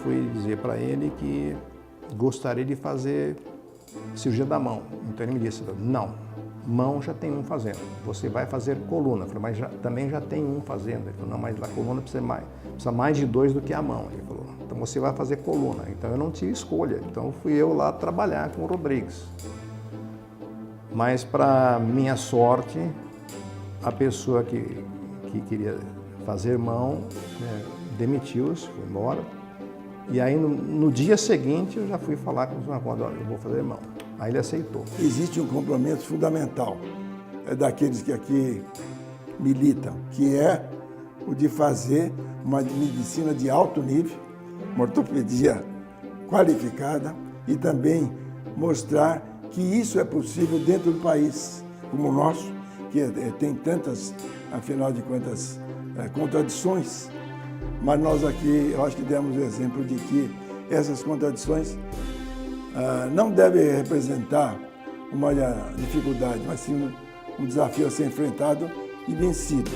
fui dizer para ele que gostaria de fazer cirurgia da mão. Então ele me disse, não, mão já tem um fazendo, você vai fazer coluna. Eu falei, mas também já tem um fazendo. Ele falou, não, mas a coluna precisa mais de 2 do que a mão. Ele falou, então você vai fazer coluna. Então eu não tive escolha, então fui eu lá trabalhar com o Rodrigues. Mas para minha sorte, a pessoa que queria fazer mão, né, demitiu-se, foi embora. E aí no dia seguinte eu já fui falar com o senhor Marcondes, eu vou fazer mão. Aí ele aceitou. Existe um compromisso fundamental daqueles que aqui militam, que é o de fazer uma medicina de alto nível, uma ortopedia qualificada e também mostrar que isso é possível dentro do país como o nosso, que tem tantas, afinal de contas, contradições, mas nós aqui, eu acho que demos o exemplo de que essas contradições não devem representar uma dificuldade, mas sim um desafio a ser enfrentado e vencido.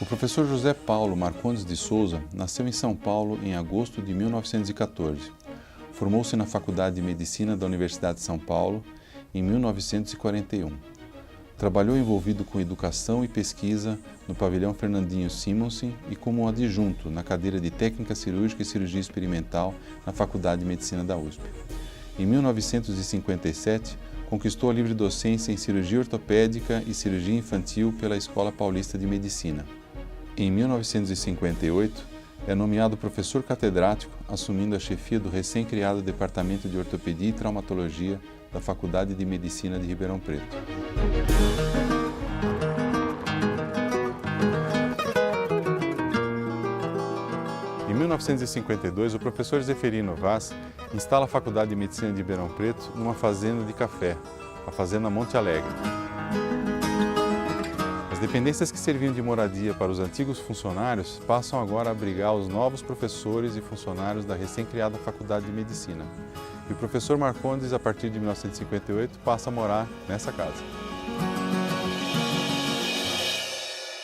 O professor José Paulo Marcondes de Souza nasceu em São Paulo em agosto de 1914. Formou-se na Faculdade de Medicina da Universidade de São Paulo em 1941. Trabalhou envolvido com educação e pesquisa no pavilhão Fernandinho Simonsen e como adjunto na cadeira de Técnica Cirúrgica e Cirurgia Experimental na Faculdade de Medicina da USP. Em 1957, conquistou a livre docência em cirurgia ortopédica e cirurgia infantil pela Escola Paulista de Medicina. Em 1958, é nomeado professor catedrático, assumindo a chefia do recém-criado Departamento de Ortopedia e Traumatologia da Faculdade de Medicina de Ribeirão Preto. Em 1952, o professor Zeferino Vaz instala a Faculdade de Medicina de Ribeirão Preto numa fazenda de café, a Fazenda Monte Alegre. As dependências que serviam de moradia para os antigos funcionários passam agora a abrigar os novos professores e funcionários da recém-criada Faculdade de Medicina. E o professor Marcondes, a partir de 1958, passa a morar nessa casa.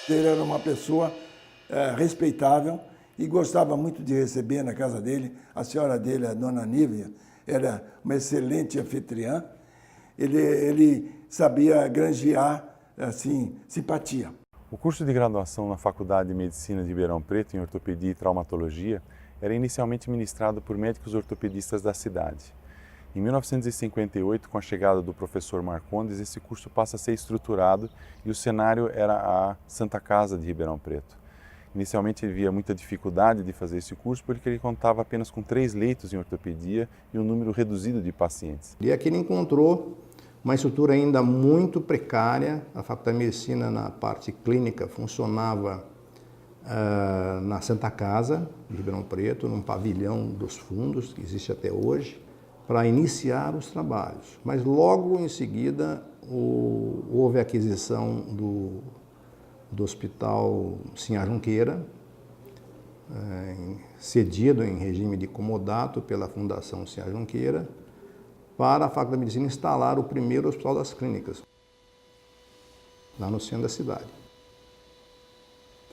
Ele era uma pessoa respeitável e gostava muito de receber na casa dele. A senhora dele, a dona Nívia, era uma excelente anfitriã. Ele sabia granjear assim, simpatia. O curso de graduação na Faculdade de Medicina de Ribeirão Preto em Ortopedia e Traumatologia era inicialmente ministrado por médicos ortopedistas da cidade. Em 1958, com a chegada do professor Marcondes, esse curso passa a ser estruturado e o cenário era a Santa Casa de Ribeirão Preto. Inicialmente ele via muita dificuldade de fazer esse curso porque ele contava apenas com 3 leitos em ortopedia e um número reduzido de pacientes. E aqui ele encontrou uma estrutura ainda muito precária. A Faculdade de Medicina, na parte clínica, funcionava na Santa Casa de Ribeirão Preto, num pavilhão dos fundos, que existe até hoje, para iniciar os trabalhos. Mas logo em seguida houve a aquisição do Hospital Sinhá Junqueira, cedido em regime de comodato pela Fundação Sinhá Junqueira, para a Faculdade de Medicina instalar o primeiro Hospital das Clínicas, lá no centro da cidade,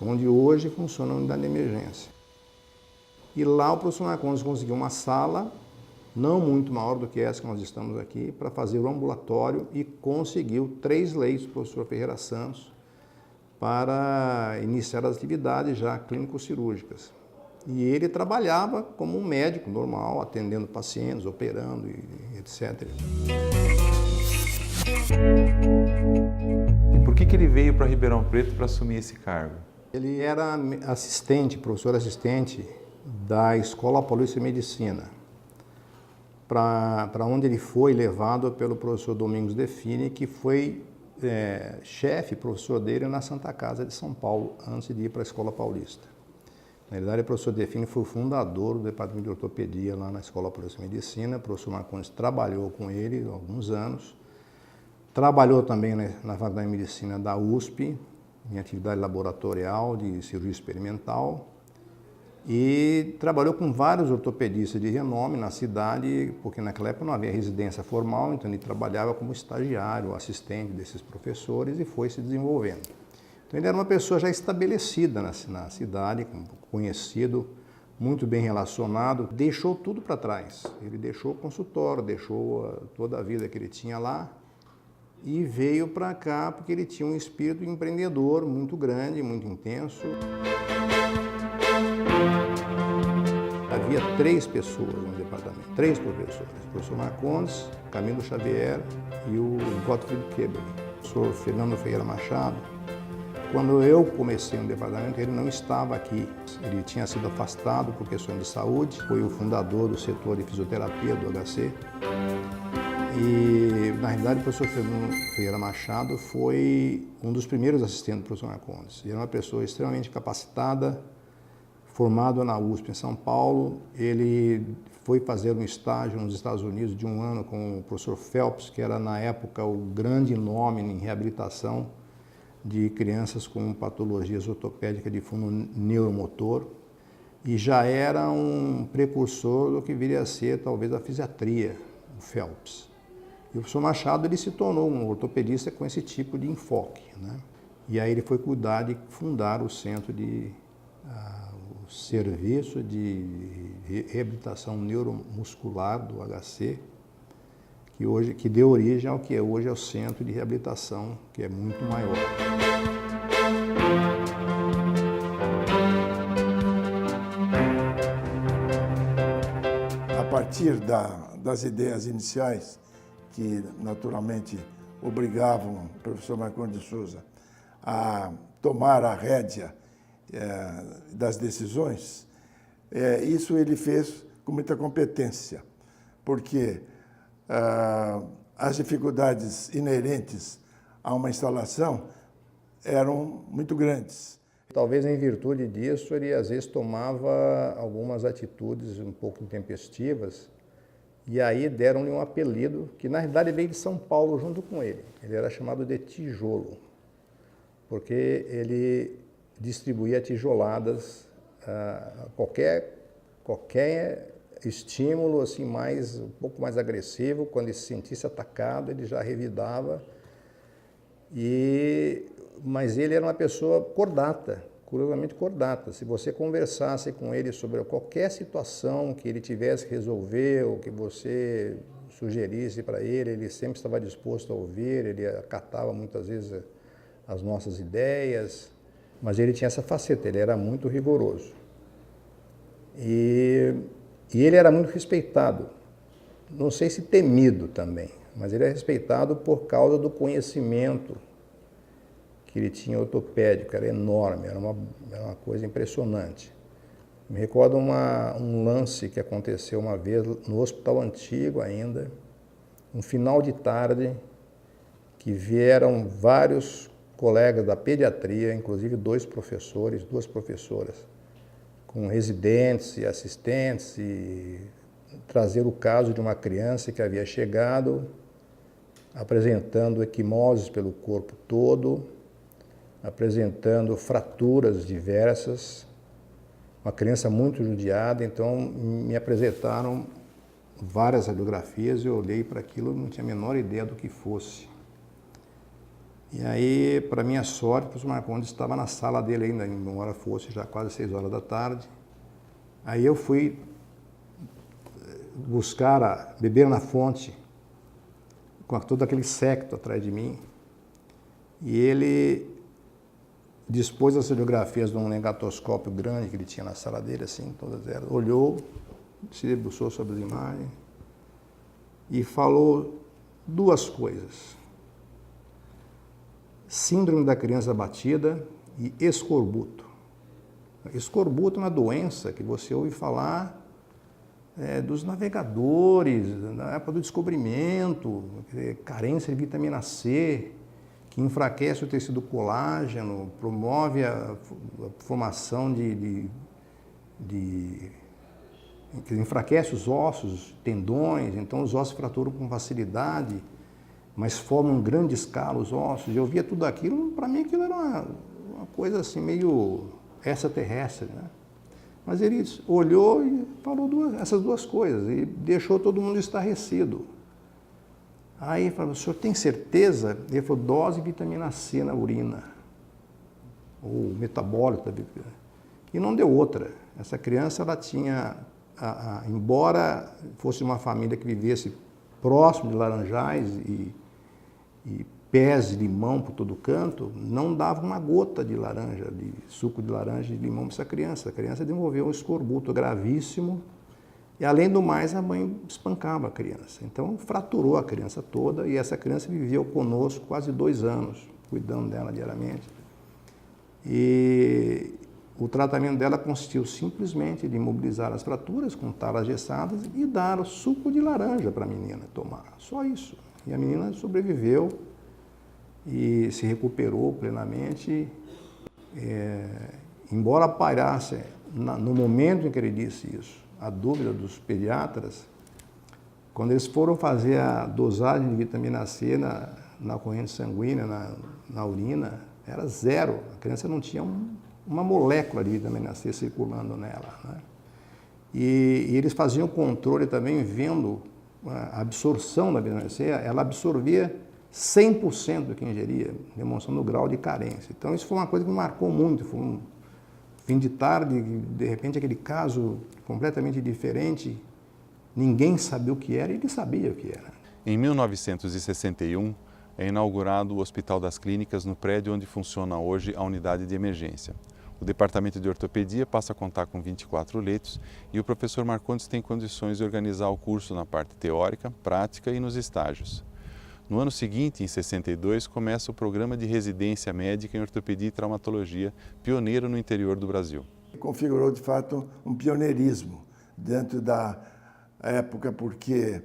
onde hoje funciona a unidade de emergência. E lá o professor Marcondes conseguiu uma sala, não muito maior do que essa que nós estamos aqui, para fazer o ambulatório e conseguiu 3 leitos do professor Ferreira Santos para iniciar as atividades já clínico-cirúrgicas. E ele trabalhava como um médico normal, atendendo pacientes, operando, etc. E por que ele veio para Ribeirão Preto para assumir esse cargo? Ele era assistente, professor assistente da Escola Paulista de Medicina, para onde ele foi levado pelo professor Domingos Define, que foi chefe, professor dele na Santa Casa de São Paulo, antes de ir para a Escola Paulista. Na verdade, o professor Defini foi o fundador do departamento de ortopedia lá na Escola Paulista de Medicina. O professor Marcondes trabalhou com ele há alguns anos. Trabalhou também na Faculdade de Medicina da USP, em atividade laboratorial de cirurgia experimental. E trabalhou com vários ortopedistas de renome na cidade, porque naquela época não havia residência formal, então ele trabalhava como estagiário, assistente desses professores e foi se desenvolvendo. Então ele era uma pessoa já estabelecida na cidade, conhecido, muito bem relacionado, deixou tudo para trás. Ele deixou o consultório, deixou toda a vida que ele tinha lá e veio para cá porque ele tinha um espírito empreendedor muito grande, muito intenso. Havia 3 pessoas no departamento, 3 professores, o professor Marcondes, Camilo Xavier e o Gottfried Keber, o professor Fernando Ferreira Machado. Quando eu comecei no departamento, ele não estava aqui, ele tinha sido afastado por questões de saúde, foi o fundador do setor de fisioterapia do HC. E, na realidade, o professor Fernando Ferreira Machado foi um dos primeiros assistentes do professor Marcondes. Ele era uma pessoa extremamente capacitada, formado na USP em São Paulo. Ele foi fazer um estágio nos Estados Unidos de 1 ano com o professor Phelps, que era na época o grande nome em reabilitação de crianças com patologias ortopédicas de fundo neuromotor, e já era um precursor do que viria a ser talvez a fisiatria, o Phelps. E o professor Machado ele se tornou um ortopedista com esse tipo de enfoque, né? E aí ele foi cuidar de fundar o centro de o serviço de reabilitação neuromuscular do HC, que deu origem ao que é hoje o centro de reabilitação, que é muito maior. A partir das ideias iniciais, que naturalmente obrigavam o professor Marcondes de Souza a tomar a rédea das decisões, isso ele fez com muita competência, porque as dificuldades inerentes a uma instalação eram muito grandes. Talvez em virtude disso ele às vezes tomava algumas atitudes um pouco intempestivas e aí deram-lhe um apelido que na realidade veio de São Paulo junto com ele. Ele era chamado de Tijolo, porque ele distribuía tijoladas a qualquer estímulo assim um pouco mais agressivo. Quando ele se sentisse atacado, ele já revidava. Mas ele era uma pessoa cordata, curiosamente cordata. Se você conversasse com ele sobre qualquer situação que ele tivesse que resolver ou que você sugerisse para ele, ele sempre estava disposto a ouvir, ele acatava muitas vezes as nossas ideias, mas ele tinha essa faceta, ele era muito rigoroso. E ele era muito respeitado, não sei se temido também, mas ele é respeitado por causa do conhecimento que ele tinha ortopédico, era enorme, era uma coisa impressionante. Me recordo um lance que aconteceu uma vez no Hospital Antigo ainda, um final de tarde, que vieram vários colegas da pediatria, inclusive 2 professores, 2 professoras, com residentes e assistentes, e trazer o caso de uma criança que havia chegado, apresentando equimoses pelo corpo todo, apresentando fraturas diversas, uma criança muito judiada. Então me apresentaram várias radiografias, eu olhei para aquilo e não tinha a menor ideia do que fosse. E aí, para minha sorte, o professor Marcondes estava na sala dele ainda, embora fosse já quase 6 horas da tarde. Aí eu fui beber na fonte, com todo aquele séquito atrás de mim, e ele dispôs as radiografias de um negatoscópio grande que ele tinha na sala dele, assim, todas elas, olhou, se debruçou sobre as imagens e falou 2 coisas: síndrome da criança abatida e escorbuto. Escorbuto é uma doença que você ouve falar dos navegadores, na época do descobrimento, carência de vitamina C, que enfraquece o tecido colágeno, promove a formação de que enfraquece os ossos, tendões, então os ossos fraturam com facilidade, mas formam em grande escala os ossos. Eu via tudo aquilo, para mim aquilo era uma coisa assim meio extraterrestre, né? Mas ele olhou e falou essas duas coisas e deixou todo mundo estarrecido. Aí falou: o senhor tem certeza? Ele falou: dose de vitamina C na urina, ou metabólito. E não deu outra. Essa criança, ela tinha, embora fosse uma família que vivesse próximo de laranjais e pés de limão por todo canto, não dava uma gota de laranja, de suco de laranja e de limão para essa criança. A criança desenvolveu um escorbuto gravíssimo e, além do mais, a mãe espancava a criança. Então, fraturou a criança toda e essa criança viveu conosco quase 2 anos, cuidando dela diariamente. E o tratamento dela consistiu simplesmente de imobilizar as fraturas com talas gessadas e dar o suco de laranja para a menina tomar. Só isso. E a menina sobreviveu e se recuperou plenamente. Embora pairasse, no momento em que ele disse isso, a dúvida dos pediatras, quando eles foram fazer a dosagem de vitamina C na corrente sanguínea, na urina, era 0. A criança não tinha uma molécula de vitamina C circulando nela, né? E eles faziam o controle também, vendo a absorção da vitamina C, ela absorvia 100% do que ingeria, demonstrando o grau de carência. Então isso foi uma coisa que me marcou muito, foi um fim de tarde, de repente aquele caso completamente diferente, ninguém sabia o que era e ele sabia o que era. Em 1961, é inaugurado o Hospital das Clínicas no prédio onde funciona hoje a unidade de emergência. O departamento de ortopedia passa a contar com 24 leitos e o professor Marcondes tem condições de organizar o curso na parte teórica, prática e nos estágios. No ano seguinte, em 62, começa o programa de residência médica em ortopedia e traumatologia, pioneiro no interior do Brasil. Configurou, de fato, um pioneirismo dentro da época, porque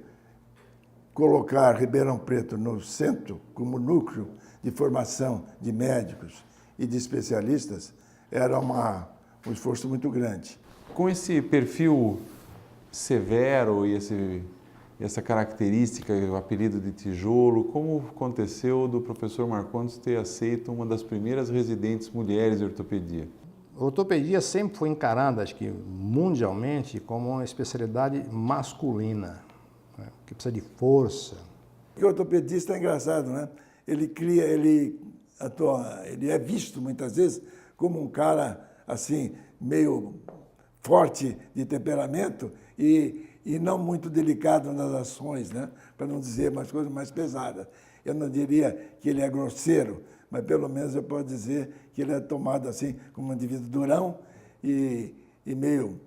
colocar Ribeirão Preto no centro, como núcleo de formação de médicos e de especialistas, era um esforço muito grande. Com esse perfil severo e essa característica, o apelido de tijolo, como aconteceu do professor Marcondes ter aceito uma das primeiras residentes mulheres de ortopedia? A ortopedia sempre foi encarada, acho que mundialmente, como uma especialidade masculina, né, que precisa de força. O ortopedista é engraçado, né? Ele é visto muitas vezes como um cara assim, meio forte de temperamento e não muito delicado nas ações, né? Para não dizer umas coisas mais pesadas. Eu não diria que ele é grosseiro, mas pelo menos eu posso dizer que ele é tomado assim como um indivíduo durão e meio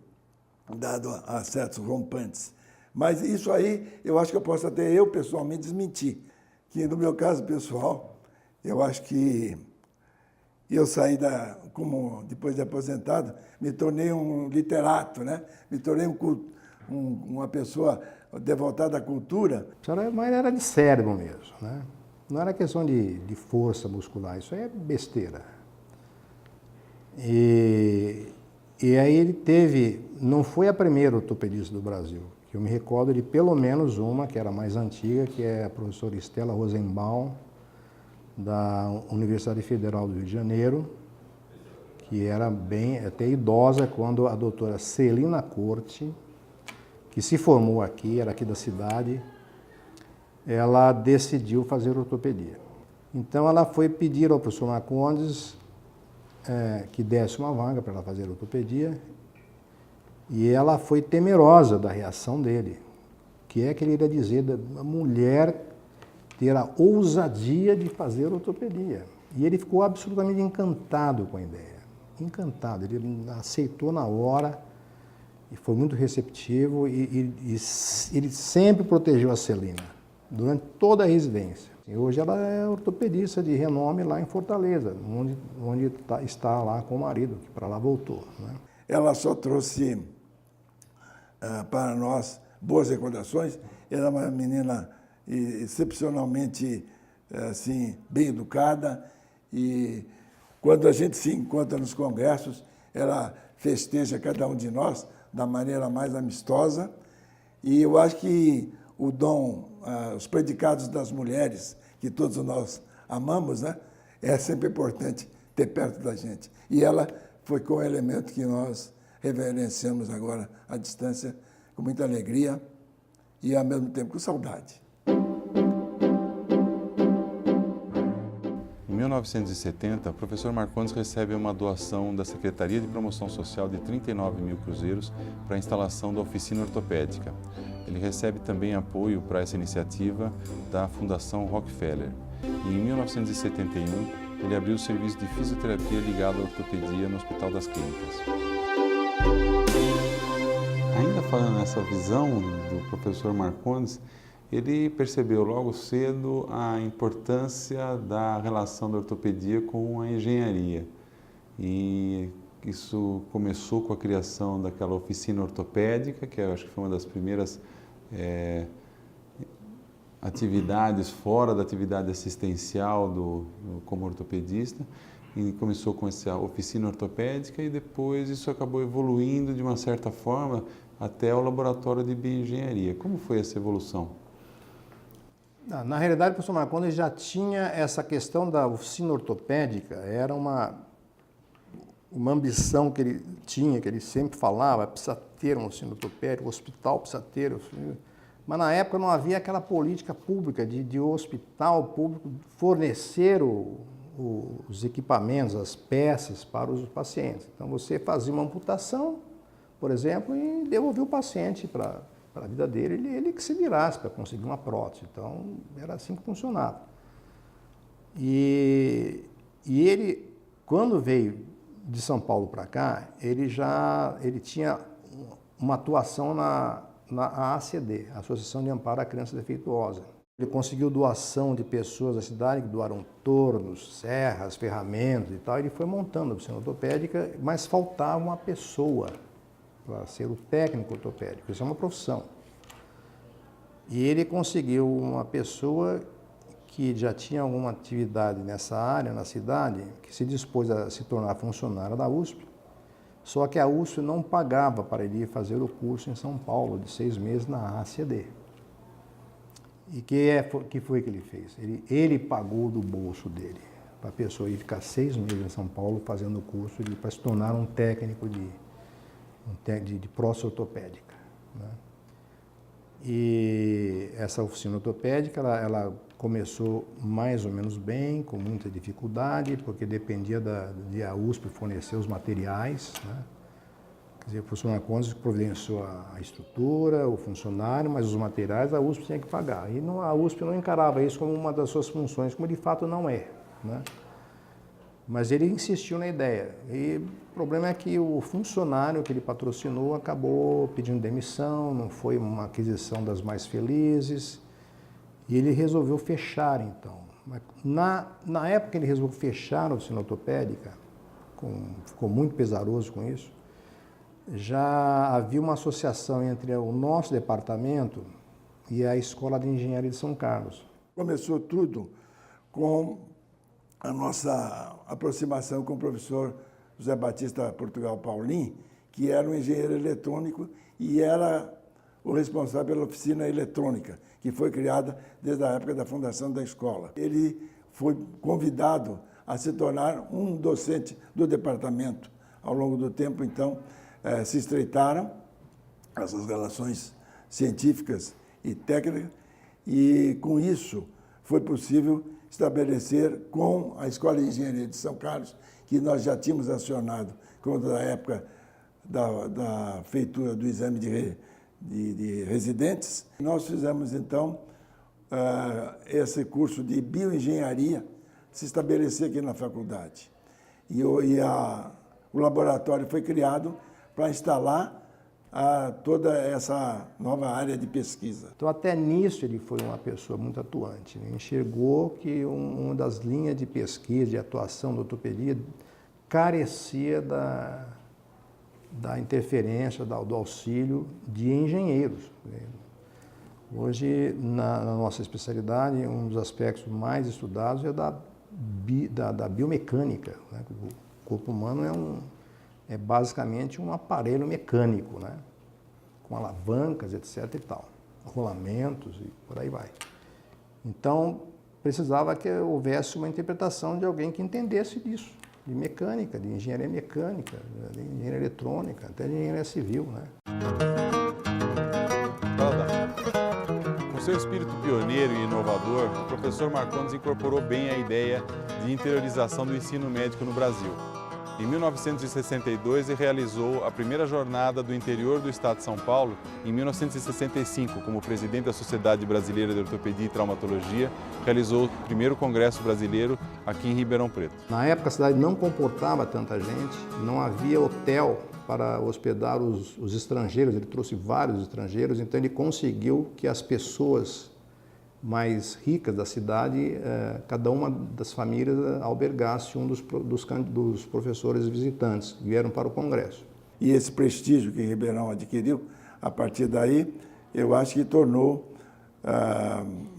dado a certos rompantes. Mas isso aí eu acho que eu posso até eu pessoalmente desmentir, que no meu caso pessoal, eu acho que eu saí depois de aposentado, me tornei um literato, né? Me tornei uma pessoa devotada à cultura. Mas era de cérebro mesmo, né? Não era questão de força muscular, isso aí é besteira. E aí ele teve, não foi a primeira ortopedista do Brasil, que eu me recordo de pelo menos uma, que era mais antiga, que é a professora Estela Rosenbaum, da Universidade Federal do Rio de Janeiro, que era até idosa quando a doutora Celina Corte, que se formou aqui, era aqui da cidade, ela decidiu fazer ortopedia. Então ela foi pedir ao professor Marcondes que desse uma vaga para ela fazer ortopedia e ela foi temerosa da reação dele, que é que ele iria dizer da mulher ter a ousadia de fazer ortopedia. E ele ficou absolutamente encantado com a ideia, encantado, ele aceitou na hora e foi muito receptivo e ele sempre protegeu a Celina, durante toda a residência. E hoje ela é ortopedista de renome lá em Fortaleza, onde está lá com o marido, que para lá voltou, né? Ela só trouxe para nós boas recordações, era uma menina excepcionalmente assim, bem educada e quando a gente se encontra nos congressos, ela festeja cada um de nós da maneira mais amistosa. E eu acho que o dom, os predicados das mulheres, que todos nós amamos, né? É sempre importante ter perto da gente. E ela foi com o elemento que nós reverenciamos agora à distância, com muita alegria e, ao mesmo tempo, com saudade. Em 1970, o professor Marcondes recebe uma doação da Secretaria de Promoção Social de 39 mil cruzeiros para a instalação da oficina ortopédica. Ele recebe também apoio para essa iniciativa da Fundação Rockefeller. E em 1971, ele abriu o serviço de fisioterapia ligado à ortopedia no Hospital das Clínicas. Ainda falando nessa visão do professor Marcondes, ele percebeu logo cedo a importância da relação da ortopedia com a engenharia. E isso começou com a criação daquela oficina ortopédica, que eu acho que foi uma das primeiras atividades fora da atividade assistencial como ortopedista. E começou com essa oficina ortopédica e depois isso acabou evoluindo de uma certa forma até o laboratório de bioengenharia. Como foi essa evolução? Na realidade, o professor Marcondes já tinha essa questão da oficina ortopédica, era uma ambição que ele tinha, que ele sempre falava, precisa ter uma oficina ortopédica, o hospital precisa ter. Mas na época não havia aquela política pública de hospital público fornecer os equipamentos, as peças para os pacientes. Então você fazia uma amputação, por exemplo, e devolvia o paciente para a vida dele, ele que se virasse para conseguir uma prótese. Então, era assim que funcionava. E ele, quando veio de São Paulo para cá, ele tinha uma atuação na AACD, Associação de Amparo à Criança Defeituosa. Ele conseguiu doação de pessoas da cidade que doaram tornos, serras, ferramentas e tal. Ele foi montando a oficina ortopédica, mas faltava uma pessoa para ser o técnico ortopédico. Isso é uma profissão. E ele conseguiu uma pessoa que já tinha alguma atividade nessa área, na cidade, que se dispôs a se tornar funcionária da USP, só que a USP não pagava para ele ir fazer o curso em São Paulo, de 6 meses na ACD. E que foi que ele fez? Ele pagou do bolso dele, para a pessoa ir ficar 6 meses em São Paulo fazendo o curso para se tornar um técnico de prótese ortopédica, né? E essa oficina ortopédica, ela começou mais ou menos bem, com muita dificuldade, porque dependia de a USP fornecer os materiais, né? Quer dizer, o professor Marcondes providenciou a estrutura, o funcionário, mas os materiais a USP tinha que pagar. E a USP não encarava isso como uma das suas funções, como de fato não é, né? Mas ele insistiu na ideia. E o problema é que o funcionário que ele patrocinou acabou pedindo demissão, não foi uma aquisição das mais felizes, e ele resolveu fechar, então. Na época que ele resolveu fechar a oficina ortopédica, ficou muito pesaroso com isso, já havia uma associação entre o nosso departamento e a Escola de Engenharia de São Carlos. Começou tudo com a nossa aproximação com o professor José Batista Portugal Paulin, que era um engenheiro eletrônico e era o responsável pela oficina eletrônica, que foi criada desde a época da fundação da escola. Ele foi convidado a se tornar um docente do departamento. Ao longo do tempo, então, se estreitaram essas relações científicas e técnicas, e com isso foi possível estabelecer com a Escola de Engenharia de São Carlos, que nós já tínhamos acionado quando na época da feitura do exame de residentes. Nós fizemos, então, esse curso de bioengenharia se estabelecer aqui na faculdade. E o laboratório foi criado para instalar toda essa nova área de pesquisa. Então, até nisso, ele foi uma pessoa muito atuante. Ele enxergou que uma das linhas de pesquisa, de atuação da ortopedia, carecia da interferência, do auxílio de engenheiros. Hoje, na nossa especialidade, um dos aspectos mais estudados é da biomecânica, né? O corpo humano é basicamente um aparelho mecânico, né? Com alavancas, etc. e tal, rolamentos e por aí vai. Então, precisava que houvesse uma interpretação de alguém que entendesse disso, de mecânica, de engenharia mecânica, de engenharia eletrônica, até de engenharia civil, né? Com seu espírito pioneiro e inovador, o professor Marcondes incorporou bem a ideia de interiorização do ensino médico no Brasil. Em 1962, ele realizou a primeira jornada do interior do estado de São Paulo. Em 1965, como presidente da Sociedade Brasileira de Ortopedia e Traumatologia, realizou o primeiro congresso brasileiro aqui em Ribeirão Preto. Na época, a cidade não comportava tanta gente, não havia hotel para hospedar os estrangeiros, ele trouxe vários estrangeiros, então ele conseguiu que as pessoas mais ricas da cidade, cada uma das famílias albergasse um dos professores visitantes que vieram para o congresso. E esse prestígio que Ribeirão adquiriu, a partir daí, eu acho que tornou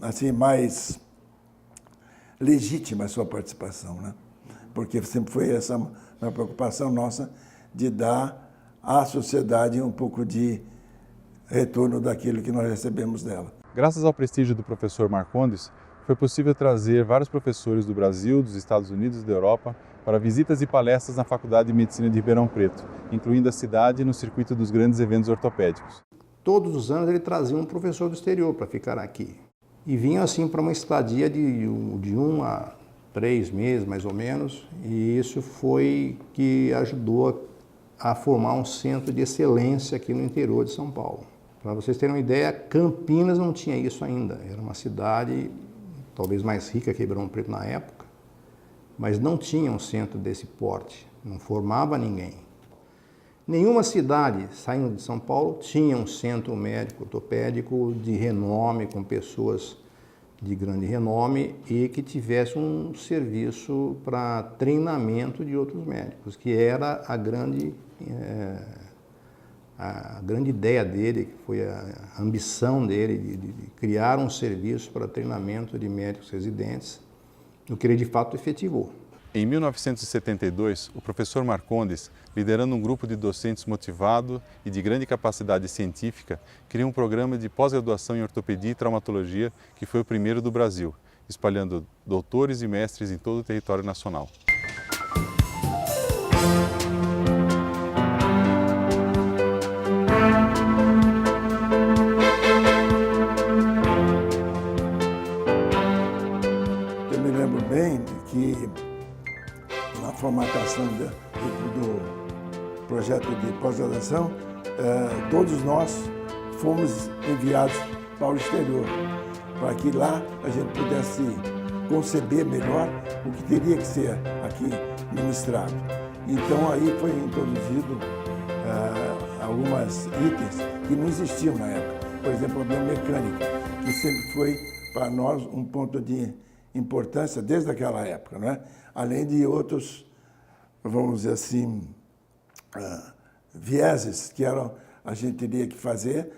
assim, mais legítima a sua participação, né? Porque sempre foi essa uma preocupação nossa de dar à sociedade um pouco de retorno daquilo que nós recebemos dela. Graças ao prestígio do professor Marcondes, foi possível trazer vários professores do Brasil, dos Estados Unidos e da Europa para visitas e palestras na Faculdade de Medicina de Ribeirão Preto, incluindo a cidade no circuito dos grandes eventos ortopédicos. Todos os anos ele trazia um professor do exterior para ficar aqui. E vinha assim para uma estadia de 1 a 3 meses, mais ou menos, e isso foi que ajudou a formar um centro de excelência aqui no interior de São Paulo. Para vocês terem uma ideia, Campinas não tinha isso ainda. Era uma cidade talvez mais rica que Ribeirão Preto na época, mas não tinha um centro desse porte, não formava ninguém. Nenhuma cidade saindo de São Paulo tinha um centro médico ortopédico de renome, com pessoas de grande renome e que tivesse um serviço para treinamento de outros médicos, que era a grande ideia dele, que foi a ambição dele de criar um serviço para treinamento de médicos residentes, o que ele de fato efetivou. Em 1972, o professor Marcondes, liderando um grupo de docentes motivado e de grande capacidade científica, criou um programa de pós-graduação em ortopedia e traumatologia que foi o primeiro do Brasil, espalhando doutores e mestres em todo o território nacional. Eu me lembro bem que na formatação do projeto de pós-graduação, todos nós fomos enviados para o exterior, para que lá a gente pudesse conceber melhor o que teria que ser aqui ministrado. Então aí foi introduzido algumas itens que não existiam na época. Por exemplo, a biomecânica, que sempre foi para nós um ponto de importância desde aquela época, não é? Além de outros, vamos dizer assim, vieses que a gente teria que fazer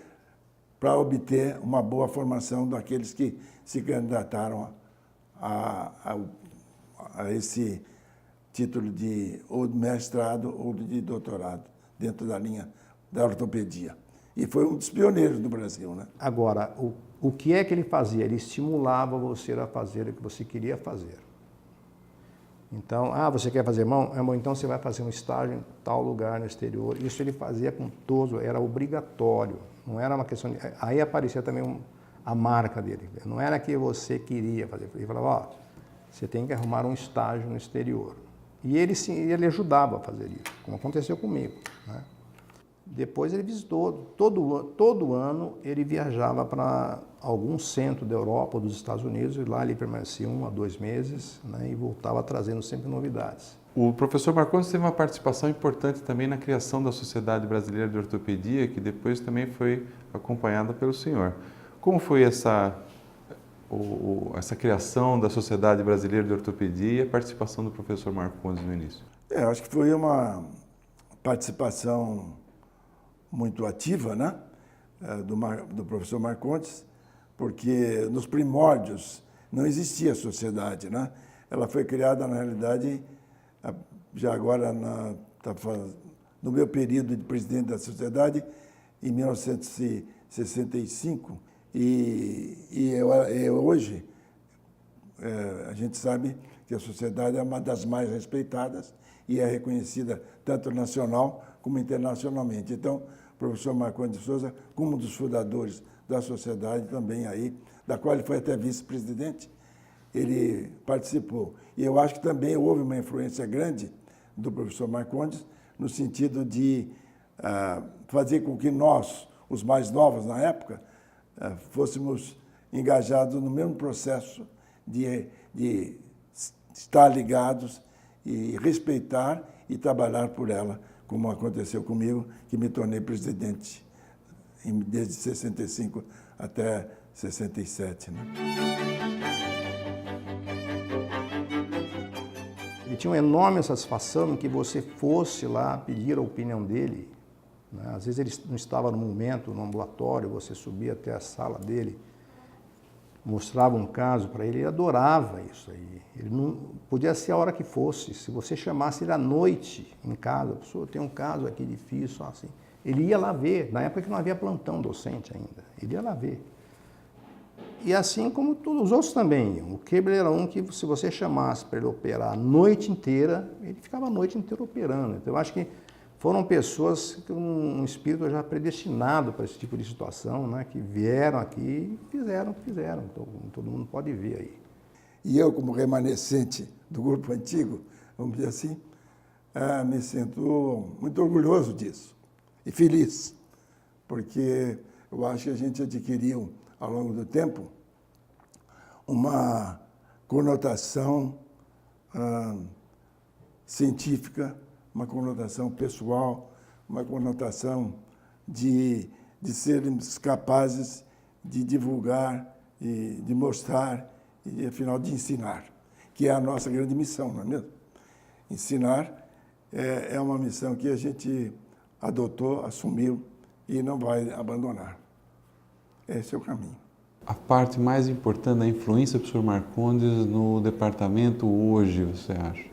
para obter uma boa formação daqueles que se candidataram a esse título de ou de mestrado ou de doutorado dentro da linha da ortopedia. E foi um dos pioneiros do Brasil, né? Agora, o que é que ele fazia? Ele estimulava você a fazer o que você queria fazer. Então, você quer fazer mão? Então você vai fazer um estágio em tal lugar no exterior. Isso ele fazia com todos, era obrigatório. Não era uma questão de... Aí aparecia também a marca dele. Não era que você queria fazer. Ele falava, você tem que arrumar um estágio no exterior. E ele ajudava a fazer isso, como aconteceu comigo, né? Depois ele visitou, todo ano ele viajava para algum centro da Europa ou dos Estados Unidos, e lá ele permanecia 1 a 2 meses, né, e voltava trazendo sempre novidades. O professor Marcondes teve uma participação importante também na criação da Sociedade Brasileira de Ortopedia, que depois também foi acompanhada pelo senhor. Como foi essa criação da Sociedade Brasileira de Ortopedia e a participação do professor Marcondes no início? Acho que foi uma participação muito ativa, né, do professor Marcondes, porque nos primórdios não existia sociedade, né? Ela foi criada, na realidade, já agora no meu período de presidente da sociedade, em 1965, e hoje a gente sabe que a sociedade é uma das mais respeitadas e é reconhecida tanto nacional como internacionalmente. Então, o professor Marcondes de Souza, como um dos fundadores da sociedade também aí, da qual ele foi até vice-presidente, ele participou. E eu acho que também houve uma influência grande do professor Marcondes no sentido de fazer com que nós, os mais novos na época, fôssemos engajados no mesmo processo de estar ligados e respeitar e trabalhar por ela, como aconteceu comigo, que me tornei presidente desde 65 até 67. Né? Ele tinha uma enorme satisfação em que você fosse lá pedir a opinião dele. Né? Às vezes ele não estava no momento, no ambulatório, você subia até a sala dele, mostrava um caso para ele, ele adorava isso aí. Ele não podia ser a hora que fosse. Se você chamasse ele à noite em casa, professor, tem um caso aqui difícil, só assim. Ele ia lá ver, na época que não havia plantão docente ainda, ele ia lá ver. E assim como todos os outros também. O Keble era um que, se você chamasse para ele operar a noite inteira, ele ficava a noite inteira operando. Então, eu acho que foram pessoas com um espírito já predestinado para esse tipo de situação, né, que vieram aqui e fizeram o que fizeram. Então, todo mundo pode ver aí. E eu, como remanescente do grupo antigo, vamos dizer assim, me sinto muito orgulhoso disso e feliz, porque eu acho que a gente adquiriu, ao longo do tempo, uma conotação científica, uma conotação pessoal, uma conotação de sermos capazes de divulgar, e de mostrar e, afinal, de ensinar, que é a nossa grande missão, não é mesmo? Ensinar é uma missão que a gente adotou, assumiu e não vai abandonar. Esse é o caminho. A parte mais importante da influência do professor Marcondes no departamento hoje, você acha?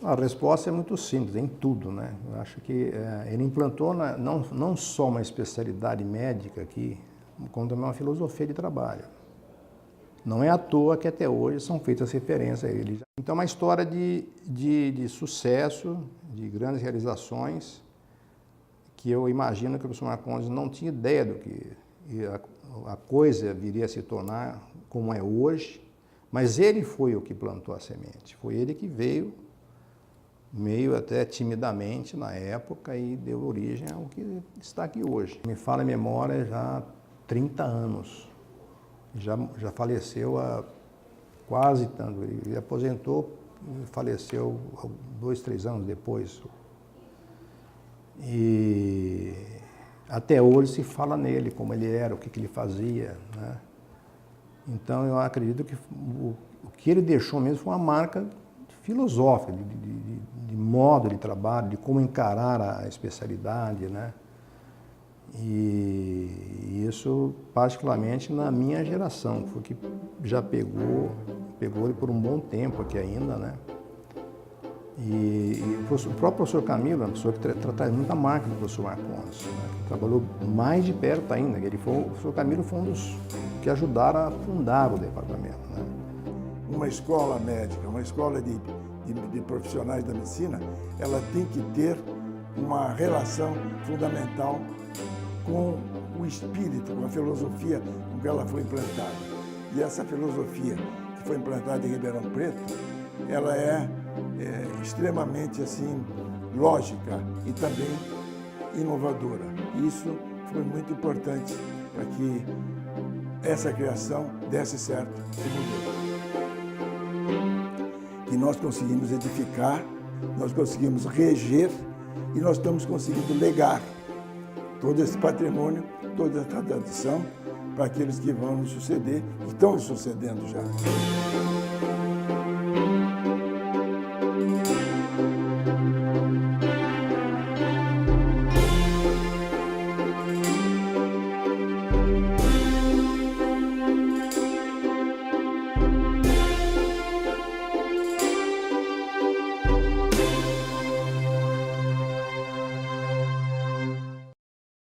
A resposta é muito simples, em tudo, né? Eu acho que ele implantou não só uma especialidade médica aqui, como também uma filosofia de trabalho. Não é à toa que até hoje são feitas referências a ele. Então é uma história de sucesso, de grandes realizações, que eu imagino que o professor Marcondes não tinha ideia do que a coisa viria a se tornar como é hoje, mas ele foi o que plantou a semente, foi ele que veio, meio até timidamente na época, e deu origem ao que está aqui hoje. Me fala a memória já há 30 anos, já faleceu há quase tanto, ele aposentou e faleceu 2, 3 anos depois. E até hoje se fala nele, como ele era, o que ele fazia, né? Então eu acredito que o que ele deixou mesmo foi uma marca filosófica, de modo de trabalho, de como encarar a especialidade, né? E isso particularmente na minha geração, foi que já pegou ele por um bom tempo aqui ainda, né? E o próprio professor Camilo é uma pessoa que trata muito a marca do professor Marcondes, né? Que trabalhou mais de perto ainda. O professor Camilo foi um dos que ajudaram a fundar o departamento, né? Uma escola médica, uma escola de profissionais da medicina, ela tem que ter uma relação fundamental com o espírito, com a filosofia com que ela foi implantada. E essa filosofia que foi implantada em Ribeirão Preto, ela é extremamente assim, lógica e também inovadora. Isso foi muito importante para que essa criação desse certo como deu. E nós conseguimos edificar, nós conseguimos reger e nós estamos conseguindo legar todo esse patrimônio, toda essa tradição para aqueles que vão nos suceder, que estão nos sucedendo já.